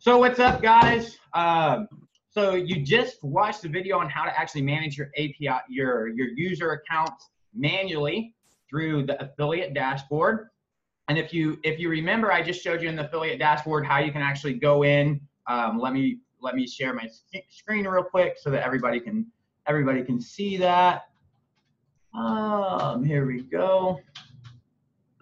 So what's up, guys? So you just watched the video on how to actually manage your API, your user accounts manually through the affiliate dashboard. And if you remember, I just showed you in the affiliate dashboard how you can actually go in. Let me share my screen real quick so that everybody can see that. Here we go.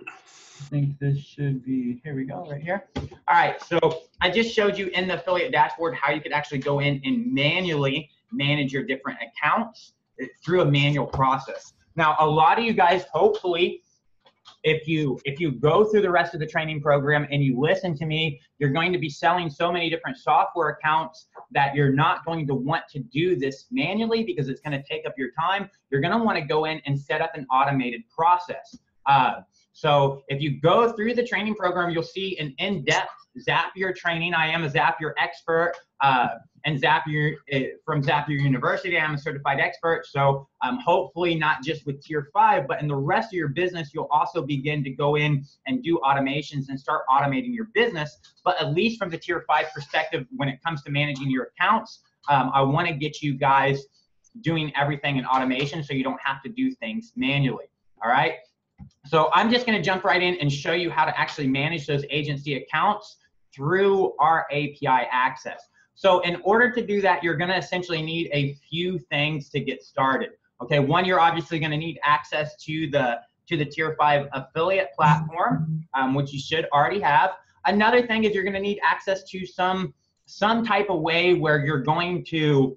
I think this should be, here we go, right here. All right, so I just showed you in the affiliate dashboard how you could actually go in and manually manage your different accounts through a manual process. Now, a lot of you guys, hopefully, if you go through the rest of the training program and you listen to me, you're going to be selling so many different software accounts that you're not going to want to do this manually because it's going to take up your time. You're going to want to go in and set up an automated process. So if you go through the training program, you'll see an in-depth Zapier training. I am a Zapier expert, and Zapier from Zapier University, I'm a certified expert. So hopefully not just with Tier 5, but in the rest of your business, you'll also begin to go in and do automations and start automating your business. But at least from the Tier 5 perspective, when it comes to managing your accounts, I want to get you guys doing everything in automation so you don't have to do things manually. All right. So I'm just going to jump right in and show you how to actually manage those agency accounts through our API access. So in order to do that, you're going to essentially need a few things to get started. Okay, one, you're obviously going to need access to the Tier 5 affiliate platform, which you should already have. Another thing is you're going to need access to some type of way where you're going to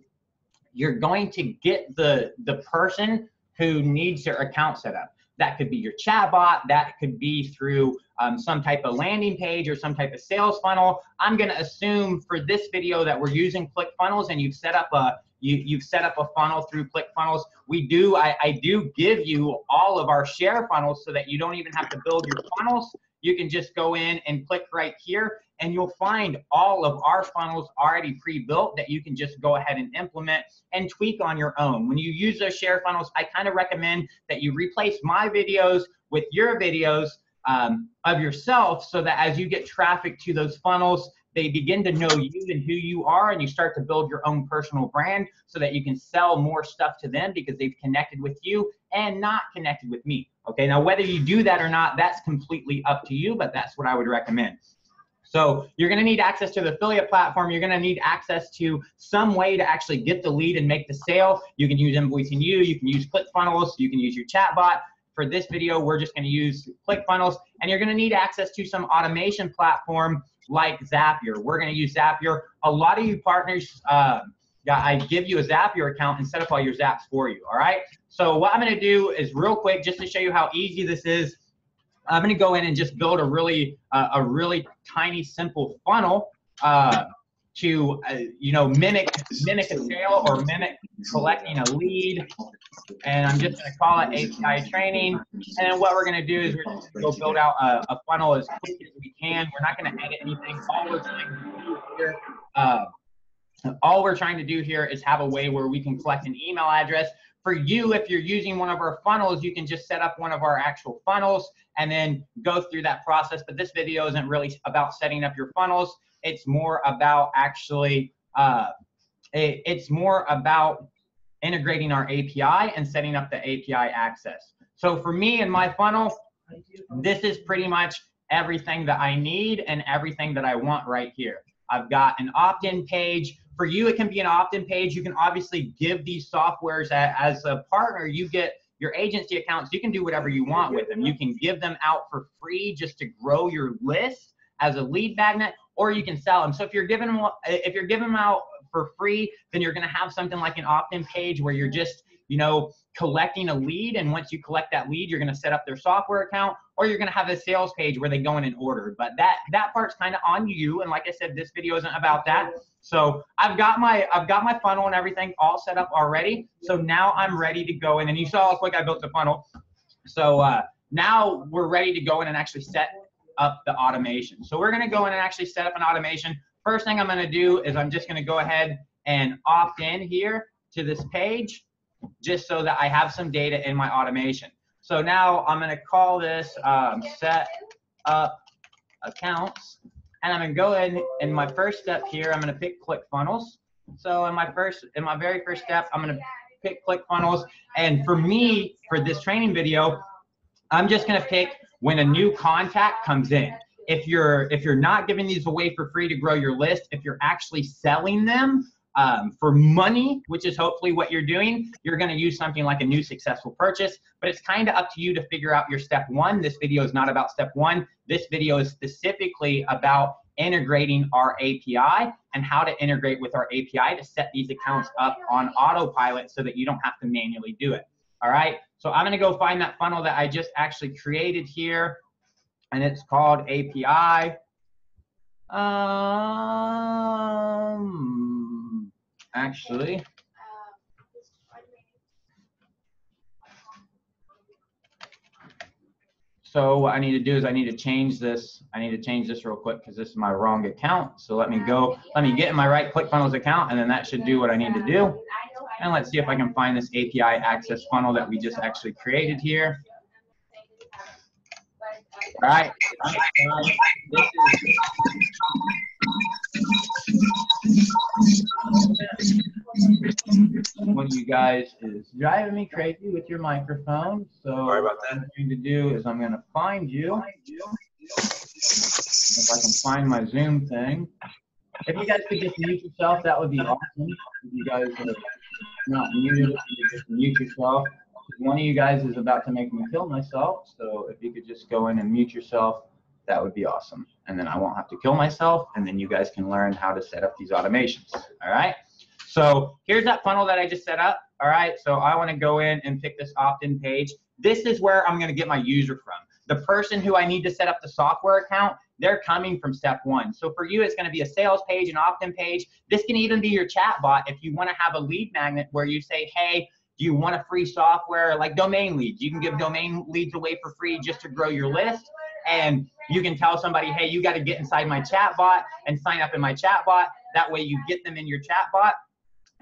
get the person who needs their account set up. That could be your chatbot. That could be through some type of landing page or some type of sales funnel. I'm going to assume for this video that we're using ClickFunnels, and you've set up a funnel through ClickFunnels. I do give you all of our share funnels so that you don't even have to build your funnels. You can just go in and click right here, and you'll find all of our funnels already pre-built that you can just go ahead and implement and tweak on your own. When you use those share funnels, I kind of recommend that you replace my videos with your videos of yourself so that as you get traffic to those funnels, they begin to know you and who you are, and you start to build your own personal brand so that you can sell more stuff to them because they've connected with you and not connected with me. Okay, now whether you do that or not, that's completely up to you, but that's what I would recommend. So you're going to need access to the affiliate platform. You're going to need access to some way to actually get the lead and make the sale. You can use Invoicing You. You can use ClickFunnels. You can use your chatbot. For this video, we're just going to use ClickFunnels. And you're going to need access to some automation platform like Zapier. We're going to use Zapier. A lot of you partners, I give you a Zapier account and set up all your Zaps for you. All right. So what I'm going to do is real quick, just to show you how easy this is, I'm going to go in and just build a really tiny, simple funnel to mimic a sale or mimic collecting a lead. And I'm just going to call it API training. And then what we're going to do is we're just going to go build out a funnel as quick as we can. We're not going to edit anything. All we're trying to do here is have a way where we can collect an email address. For you, if you're using one of our funnels, you can just set up one of our actual funnels and then go through that process. But this video isn't really about setting up your funnels. It's more about actually, it's more about integrating our API and setting up the API access. So for me and my funnel, this is pretty much everything that I need and everything that I want right here. I've got an opt-in page. For you, it can be an opt-in page. You can obviously give these softwares as a partner. You get your agency accounts. You can do whatever you want with them. You can give them out for free just to grow your list as a lead magnet, or you can sell them. So if you're giving them out for free, then you're going to have something like an opt-in page where you're just collecting a lead, and once you collect that lead, you're going to set up their software account, or you're going to have a sales page where they go in and order. But that part's kind of on you, and like I said, this video isn't about that. So I've got my funnel and everything all set up already. So now I'm ready to go in, and you saw how quick I built the funnel. So now we're ready to go in and actually set up the automation. So we're going to go in and actually set up an automation. First thing I'm going to do is I'm just going to go ahead and opt in here to this page, just so that I have some data in my automation. So now I'm going to call this set up accounts. and I'm gonna go in my first step here, I'm gonna pick ClickFunnels. So in my very first step, I'm gonna pick ClickFunnels. And for me, for this training video, I'm just gonna pick when a new contact comes in. If you're not giving these away for free to grow your list, if you're actually selling them for money, which is hopefully what you're doing, you're gonna use something like a new successful purchase, but it's kind of up to you to figure out your step one. This video is not about step one. This video is specifically about integrating our API and how to integrate with our API to set these accounts up on autopilot so that you don't have to manually do it. All right, so I'm gonna go find that funnel that I just actually created here, and it's called API. Actually, so what I need to do is I need to change this. I need to change this real quick because this is my wrong account. So let me get in my right ClickFunnels account, and then that should do what I need to do. And let's see if I can find this API access funnel that we just actually created here. All right. One of you guys is driving me crazy with your microphone. So sorry about that. What I'm going to do is I'm going to find you. If I can find my Zoom thing. If you guys could just mute yourself, that would be awesome. If you guys are not muted, you just mute yourself. One of you guys is about to make me kill myself, so if you could just go in and mute yourself, that would be awesome. And then I won't have to kill myself, and then you guys can learn how to set up these automations, all right? So here's that funnel that I just set up, all right? So I want to go in and pick this opt-in page. This is where I'm going to get my user from. The person who I need to set up the software account, they're coming from step one. So for you, it's going to be a sales page, an opt-in page. This can even be your chat bot if you want to have a lead magnet where you say, hey, do you want a free software like domain leads? You can give domain leads away for free just to grow your list. And you can tell somebody, hey, you got to get inside my chat bot and sign up in my chat bot. That way you get them in your chat bot,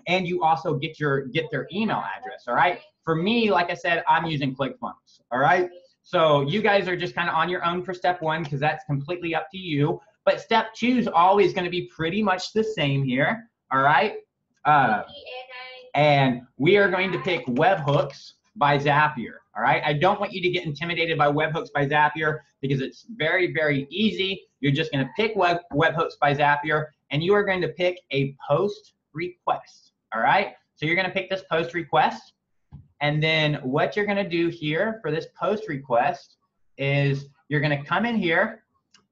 and you also get their email address, all right? For me, like I said, I'm using ClickFunnels, all right? So you guys are just kind of on your own for step one because that's completely up to you. But step two is always going to be pretty much the same here, all right? And we are going to pick webhooks by Zapier, all right? I don't want you to get intimidated by webhooks by Zapier because it's very, very easy. You're just going to pick webhooks by Zapier, and you are going to pick a post request, all right? So you're going to pick this post request, and then what you're going to do here for this post request is you're going to come in here,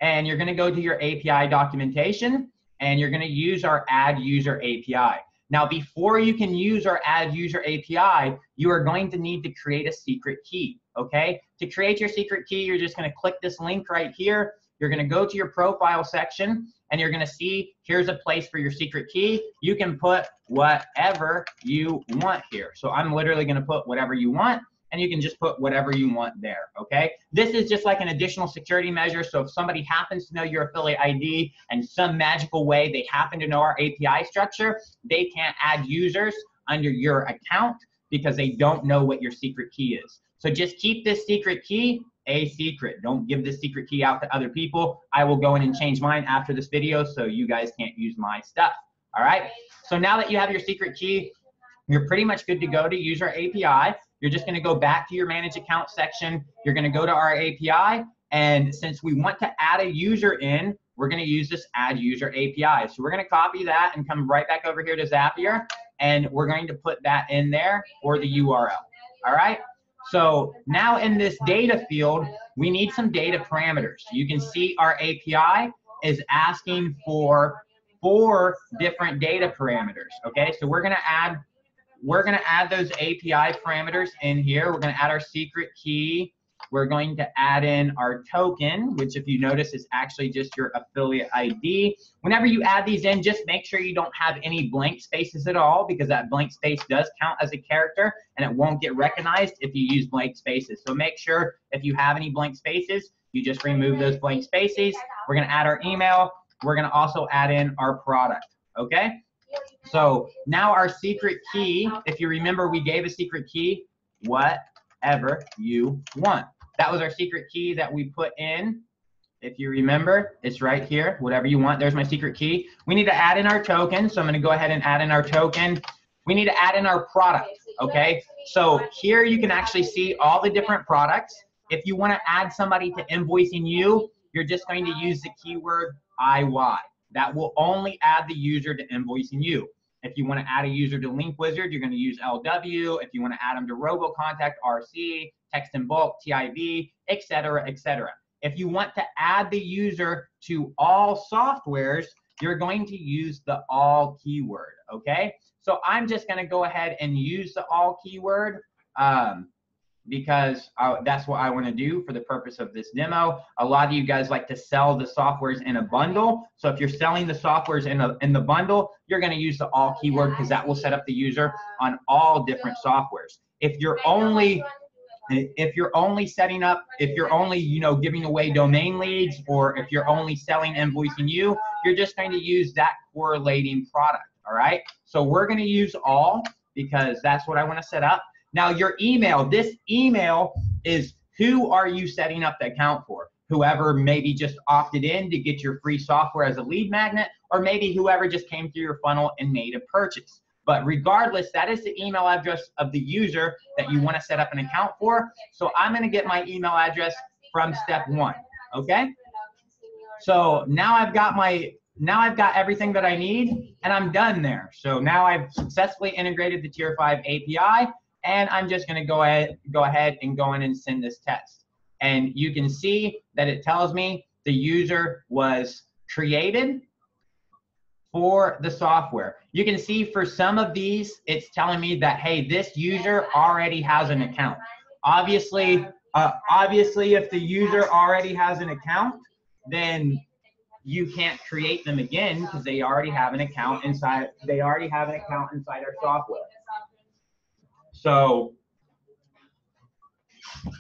and you're going to go to your API documentation, and you're going to use our add user API. Now, before you can use our add user API, you are going to need to create a secret key, okay? To create your secret key, you're just going to click this link right here. You're going to go to your profile section, and you're going to see here's a place for your secret key. You can put whatever you want here. So I'm literally going to put whatever you want, and you can just put whatever you want there, okay? This is just like an additional security measure. So if somebody happens to know your affiliate ID and some magical way they happen to know our API structure, they can't add users under your account because they don't know what your secret key is. So just keep this secret key a secret. Don't give this secret key out to other people. I will go in and change mine after this video so you guys can't use my stuff, all right? So now that you have your secret key, you're pretty much good to go to use our API. You're just going to go back to your manage account section. You're going to go to our API. And since we want to add a user in, we're going to use this add user API. So we're going to copy that and come right back over here to Zapier. And we're going to put that in there for the URL. All right. So now in this data field, we need some data parameters. You can see our API is asking for 4 different data parameters. Okay. So we're going to add those API parameters in here. We're going to add our secret key. We're going to add in our token, which if you notice is actually just your affiliate ID. Whenever you add these in, just make sure you don't have any blank spaces at all because that blank space does count as a character and it won't get recognized if you use blank spaces. So make sure if you have any blank spaces, you just remove those blank spaces. We're going to add our email. We're going to also add in our product, okay? So now our secret key, if you remember, we gave a secret key, whatever you want. That was our secret key that we put in. If you remember, it's right here, whatever you want. There's my secret key. We need to add in our token. So I'm going to go ahead and add in our token. We need to add in our product, okay? So here you can actually see all the different products. If you want to add somebody to invoicing you, you're just going to use the keyword IY. That will only add the user to invoicing you. If you want to add a user to Link Wizard, you're going to use LW. If you want to add them to RoboContact, RC, Text in Bulk, TIV, etc., etc. If you want to add the user to all softwares, you're going to use the all keyword, okay? So I'm just going to go ahead and use the all keyword because that's what I want to do for the purpose of this demo. A lot of you guys like to sell the softwares in a bundle. So if you're selling the softwares in the bundle, you're going to use the all keyword because that will set up the user on all different softwares. If you're only setting up, if you're only, you know, giving away domain leads, or if you're only selling invoicing you, you're just going to use that correlating product. All right. So we're going to use all because that's what I want to set up. Now your email, this email is who are you setting up the account for? Whoever maybe just opted in to get your free software as a lead magnet, or maybe whoever just came through your funnel and made a purchase. But regardless, that is the email address of the user that you want to set up an account for. So I'm going to get my email address from step 1. Okay. So now I've got everything that I need and I'm done there. So now I've successfully integrated the Tier 5 API and I'm just going to go ahead and go in and send this test. And you can see that it tells me the user was created for the software. You can see for some of these, it's telling me that, hey, this user already has an account. Obviously, if the user already has an account, then you can't create them again because they already have an account inside. They already have an account inside our software. So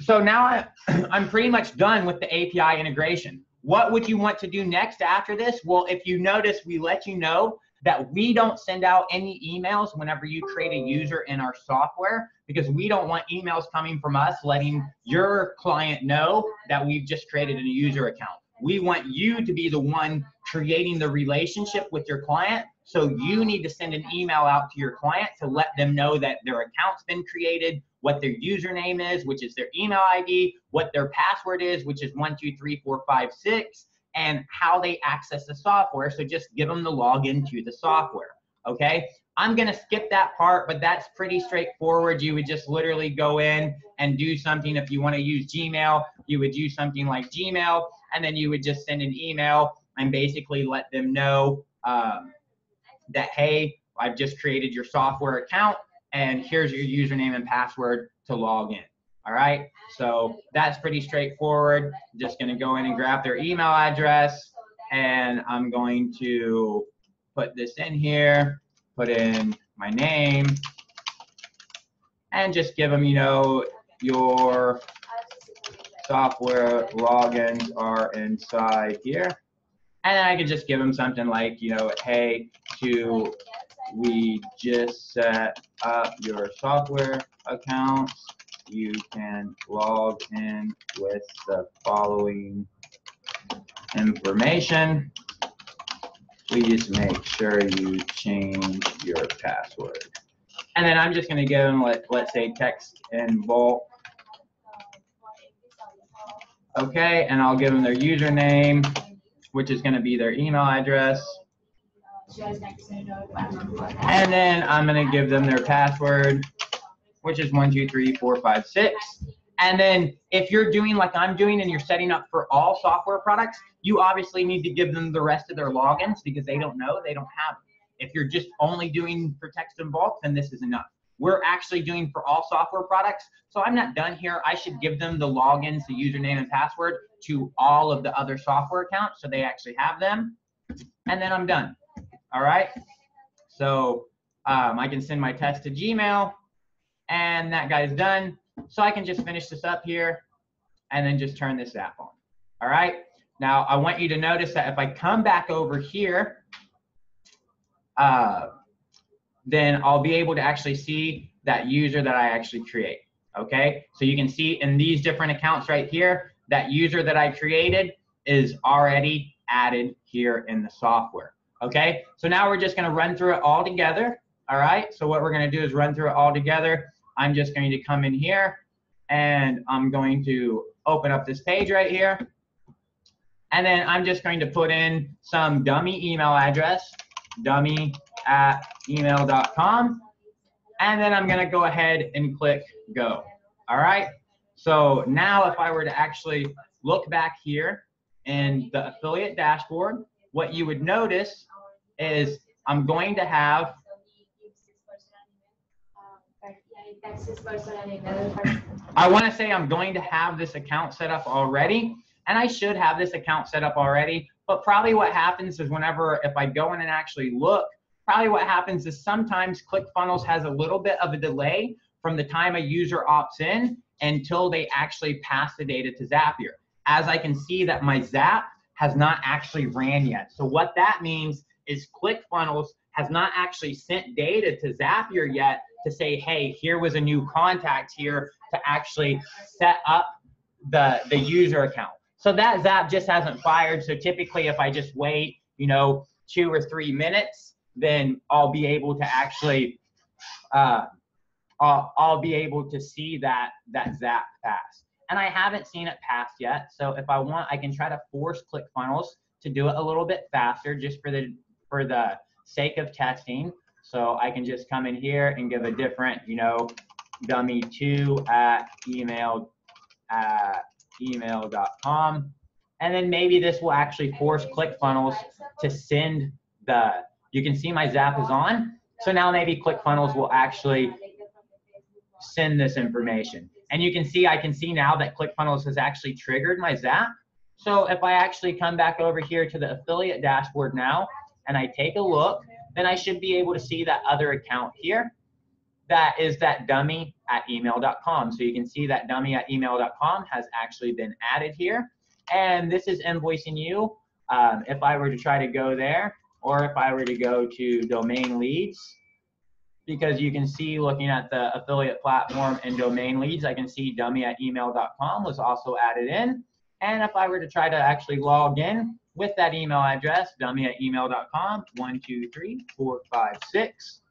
now I'm pretty much done with the API integration. What would you want to do next after this? Well, if you notice, we let you know that we don't send out any emails whenever you create a user in our software, because we don't want emails coming from us letting your client know that we've just created a user account. We want you to be the one creating the relationship with your client. So you need to send an email out to your client to let them know that their account's been created, what their username is, which is their email ID, what their password is, which is 123456, and how they access the software. So just give them the login to the software, okay? I'm gonna skip that part, but that's pretty straightforward. You would just literally go in and do something. If you wanna use Gmail, you would use something like Gmail, and then you would just send an email and basically let them know that, hey, I've just created your software account and here's your username and password to log in. All right, so that's pretty straightforward. Just gonna go in and grab their email address and I'm going to put this in here, put in my name and just give them, you know, your software logins are inside here. And then I can just give them something like, you know, hey, we just set up your software accounts. You can log in with the following information. Please make sure you change your password. And then I'm just going to give them, let's say, text in bulk. Okay, and I'll give them their username, which is going to be their email address. And then I'm going to give them their password, which is 123456. And then if you're doing like I'm doing and you're setting up for all software products, you obviously need to give them the rest of their logins because they don't know, they don't have them. If you're just only doing for text in bulk, then this is enough. We're actually doing for all software products. So I'm not done here. I should give them the logins, the username and password to all of the other software accounts so they actually have them. And then I'm done. All right. So I can send my test to Gmail and that guy's done. So I can just finish this up here and then just turn this app on. All right. Now I want you to notice that if I come back over here, then I'll be able to actually see that user that I actually create. Okay. So you can see in these different accounts right here, that user that I created, is already added here in the software. Okay, so now we're just going to run through it all together. All right, so what we're going to do is run through it all together. I'm just going to come in here and I'm going to open up this page right here. And then I'm just going to put in some dummy email address, dummy@email.com. And then I'm going to go ahead and click go. All right, so now if I were to actually look back here in the affiliate dashboard, what you would notice is I'm going to have I want to say I'm going to have this account set up already, and I should have this account set up already, but probably what happens is whenever, if I go in and actually look, probably what happens is sometimes ClickFunnels has a little bit of a delay from the time a user opts in until they actually pass the data to Zapier. As I can see that my Zap has not actually ran yet. So what that means is ClickFunnels has not actually sent data to Zapier yet to say, hey, here was a new contact here to actually set up the user account. So that Zap just hasn't fired. So typically if I just wait, 2 or 3 minutes, then I'll be able to actually, I'll be able to see that Zap pass. And I haven't seen it pass yet. So if I want, I can try to force ClickFunnels to do it a little bit faster just for the sake of testing. So I can just come in here and give a different, dummy2@email.com. And then maybe this will actually force ClickFunnels to send you can see my Zap is on. So now maybe ClickFunnels will actually send this information. And you can see, I can see now that ClickFunnels has actually triggered my Zap. So if I actually come back over here to the affiliate dashboard now, and I take a look, then I should be able to see that other account here. That is that dummy@email.com. So you can see that dummy@email.com has actually been added here. And this is invoicing you. If I were to try to go there, or if I were to go to domain leads, because you can see looking at the affiliate platform and domain leads, I can see dummy@email.com was also added in. And if I were to try to actually log in with that email address, dummy@email.com, 1, 2, 3, 4, 5, 6.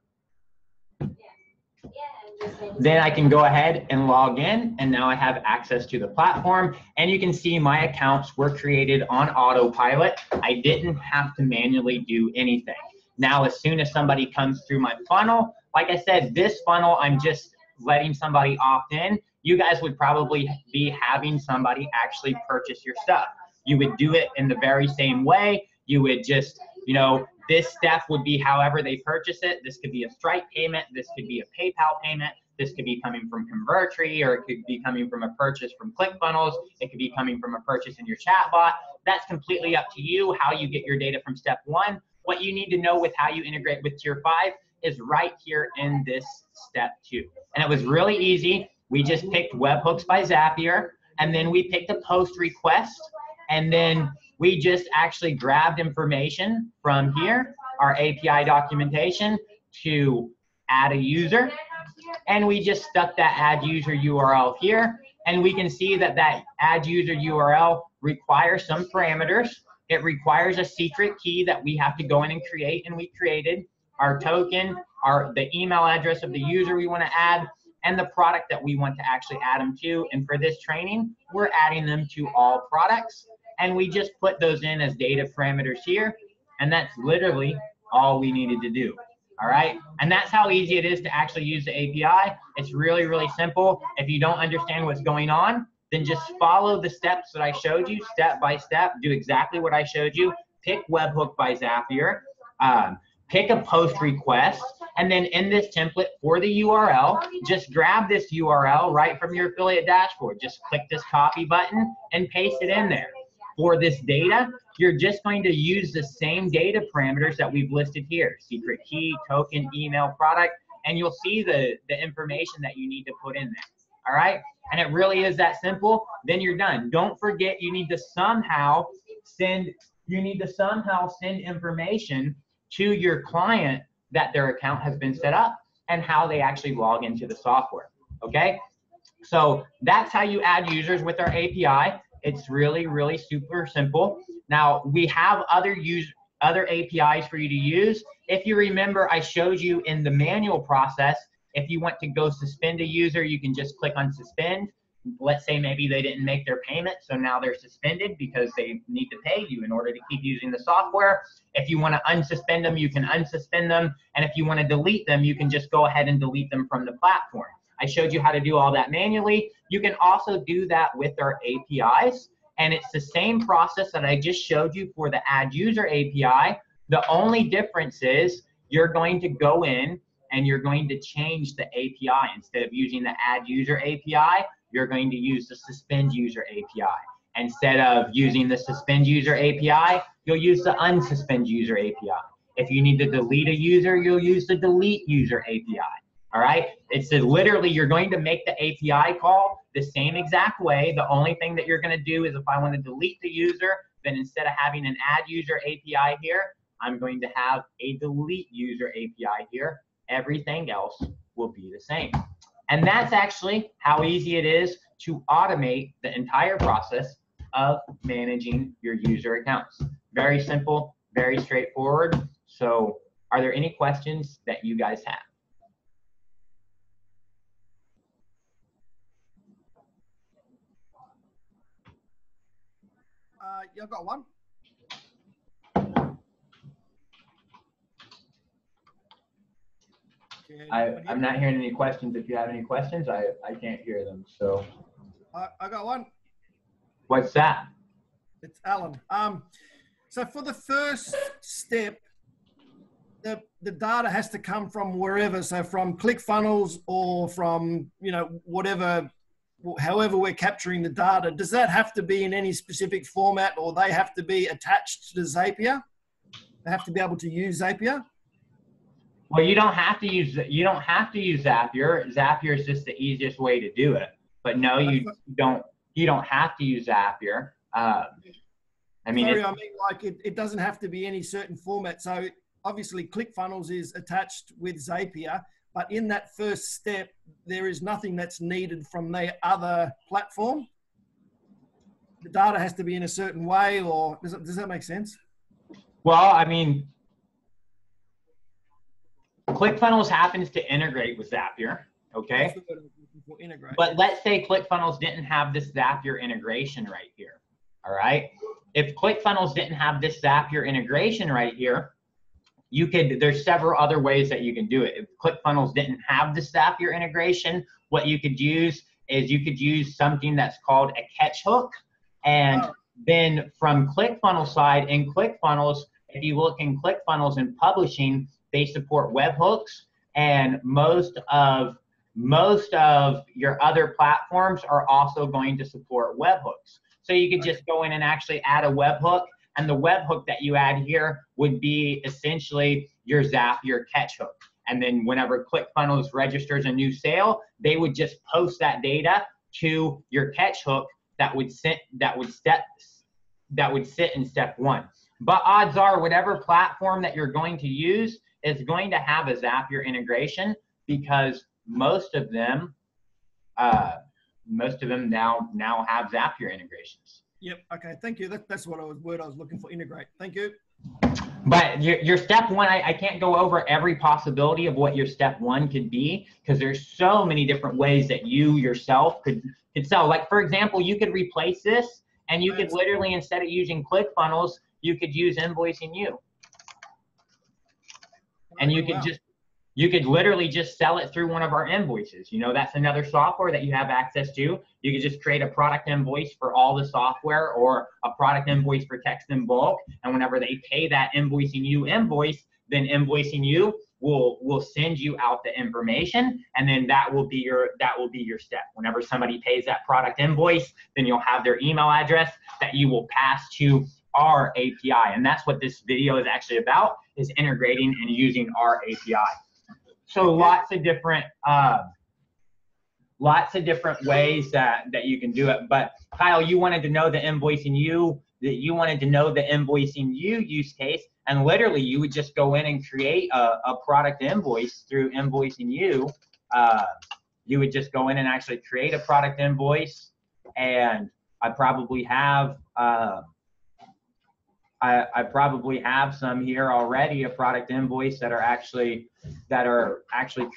Then I can go ahead and log in, and now I have access to the platform. And you can see my accounts were created on autopilot. I didn't have to manually do anything. Now, as soon as somebody comes through my funnel, like I said, this funnel, I'm just letting somebody opt in. You guys would probably be having somebody actually purchase your stuff. You would do it in the very same way. You would just, this step would be however they purchase it. This could be a Stripe payment. This could be a PayPal payment. This could be coming from Convertri, or it could be coming from a purchase from ClickFunnels. It could be coming from a purchase in your chatbot. That's completely up to you how you get your data from step 1. What you need to know with how you integrate with Tier 5 is right here in this step 2. And it was really easy. We just picked webhooks by Zapier, and then we picked a post request, and then we just actually grabbed information from here, our API documentation, to add a user, and we just stuck that add user URL here, and we can see that that add user URL requires some parameters. It requires a secret key that we have to go in and create, and we created our token, the email address of the user we want to add, and the product that we want to actually add them to. And for this training, we're adding them to all products, and we just put those in as data parameters here, and that's literally all we needed to do. All right, and that's how easy it is to actually use the API. It's really, really simple. If you don't understand what's going on, then just follow the steps that I showed you step by step. Do exactly what I showed you. Pick webhook by Zapier. Pick a post request, and then in this template for the URL, just grab this URL right from your affiliate dashboard. Just click this copy button and paste it in there. For this data, you're just going to use the same data parameters that we've listed here: secret key, token, email, product, and you'll see the information that you need to put in there. All right, and it really is that simple. Then you're done. Don't forget, you need to somehow send information to your client that their account has been set up and how they actually log into the software. Okay, so that's how you add users with our API. It's really, really super simple. Now, we have other APIs for you to use. If you remember, I showed you in the manual process, if you want to go suspend a user, you can just click on suspend. Let's say maybe they didn't make their payment, so now they're suspended because they need to pay you in order to keep using the software. If you want to unsuspend them, you can unsuspend them. And if you want to delete them, you can just go ahead and delete them from the platform. I showed you how to do all that manually. You can also do that with our APIs. And it's the same process that I just showed you for the add user API. The only difference is you're going to go in and you're going to change the API. Instead of using the add user API, you're going to use the suspend user API. Instead of using the suspend user API, you'll use the unsuspend user API. If you need to delete a user, you'll use the delete user API. All right, it's literally, you're going to make the API call the same exact way. The only thing that you're going to do is if I want to delete the user, then instead of having an add user API here, I'm going to have a delete user API here. Everything else will be the same. And that's actually how easy it is to automate the entire process of managing your user accounts. Very simple, very straightforward. So are there any questions that you guys have? Yeah, I've got one. I'm not hearing any questions. If you have any questions, I can't hear them. So I got one. What's that? It's Alan. So for the first step, the data has to come from wherever. So from ClickFunnels or from, whatever, however we're capturing the data. Does that have to be in any specific format, or they have to be attached to Zapier? They have to be able to use Zapier? Well, you don't have to use Zapier. Zapier is just the easiest way to do it. But no, you don't have to use Zapier. It doesn't have to be any certain format. So obviously ClickFunnels is attached with Zapier, but in that first step, there is nothing that's needed from the other platform. The data has to be in a certain way, or does that make sense? Well, I mean, ClickFunnels happens to integrate with Zapier, okay? Integrate. But let's say ClickFunnels didn't have this Zapier integration right here, all right? If ClickFunnels didn't have this Zapier integration right here, there's several other ways that you can do it. If ClickFunnels didn't have this Zapier integration, what you could use is you could use something that's called a catch hook. And then from ClickFunnels side, in ClickFunnels, if you look in ClickFunnels and publishing, they support webhooks, and most of your other platforms are also going to support webhooks. So you could just go in and actually add a webhook, and the webhook that you add here would be essentially your Zapier catch hook. And then whenever ClickFunnels registers a new sale, they would just post that data to your catch hook that would sit in step one. But odds are, whatever platform that you're going to use is going to have a Zapier integration, because most of them now have Zapier integrations. Yep. Okay. Thank you. That's what word I was looking for. Integrate. Thank you. But your step one, I can't go over every possibility of what your step one could be, because there's so many different ways that you yourself could sell. Like, for example, you could replace this, and you could literally, instead of using ClickFunnels, you could use Invoicing You. And you could literally just sell it through one of our invoices. That's another software that you have access to. You could just create a product invoice for all the software, or a product invoice for text in bulk. And whenever they pay that Invoicing You invoice, then Invoicing You will send you out the information, and then that will be your step. Whenever somebody pays that product invoice, then you'll have their email address that you will pass to our API. And that's what this video is actually about, is integrating and using our API. So lots of different ways that you can do it. But Kyle, you wanted to know the Invoicing You use case, and literally you would just go in and create a product invoice through Invoicing You. You would just go in and actually create a product invoice, and I probably have I probably have some here already, a product invoice that are actually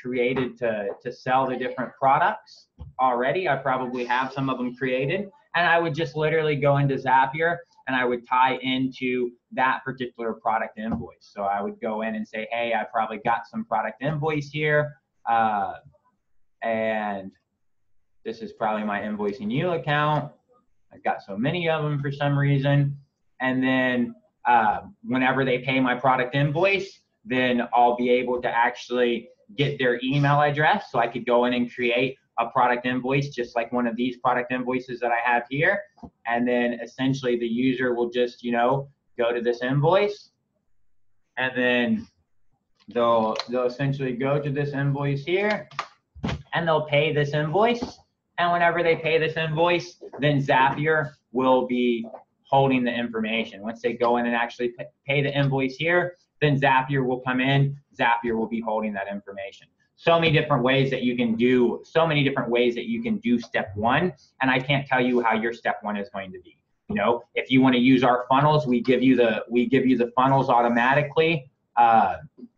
created to sell the different products already. I probably have some of them created, and I would just literally go into Zapier and I would tie into that particular product invoice. So I would go in and say, hey, I probably got some product invoice here, and this is probably my Invoicing You account. I've got so many of them for some reason. And then whenever they pay my product invoice, then I'll be able to actually get their email address. So I could go in and create a product invoice, just like one of these product invoices that I have here. And then essentially the user will just, you know, go to this invoice, and then they'll essentially go to this invoice here, and they'll pay this invoice. And whenever they pay this invoice, then Zapier will be holding the information. Once they go in and actually pay the invoice here, then Zapier will come in, Zapier will be holding that information. So many different ways that you can do, step one, and I can't tell you how your step one is going to be. You know, if you want to use our funnels, we give you the funnels automatically.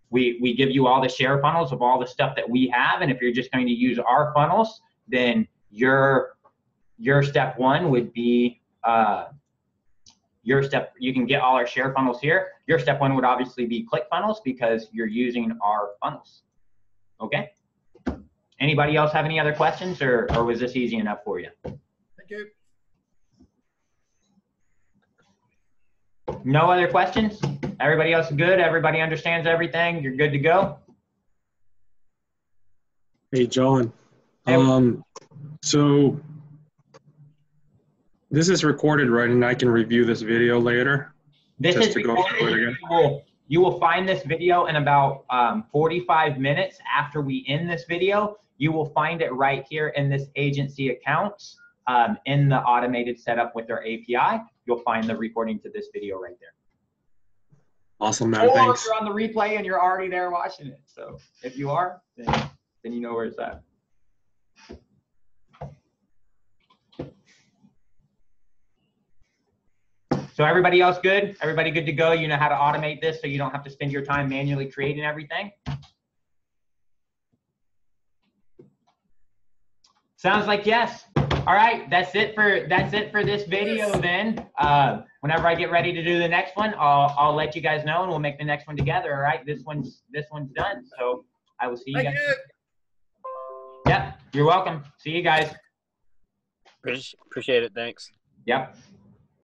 We give you all the share funnels of all the stuff that we have, and if you're just going to use our funnels, then your step one would be you can get all our share funnels here. Your step one would obviously be ClickFunnels because you're using our funnels. Okay. Anybody else have any other questions, or was this easy enough for you? Thank you. No other questions? Everybody else good? Everybody understands everything? You're good to go? Hey, John. Hey. So this is recorded, right? And I can review this video later? This just is to go through it again? You will find this video in about 45 minutes after we end this video. You will find it right here in this agency accounts in the automated setup with our API. You'll find the recording to this video right there. Awesome, man. Or Thanks. you're on the replay and you're already there watching it. So if you are, then you know where it's at. So everybody else good? Everybody good to go? You know how to automate this so you don't have to spend your time manually creating everything? Sounds like yes. All right, that's it for this video then. Whenever I get ready to do the next one, I'll let you guys know and we'll make the next one together. All right, this one's done. So I will see you guys. Yep, you're welcome. See you guys. Appreciate it. Thanks. Yep.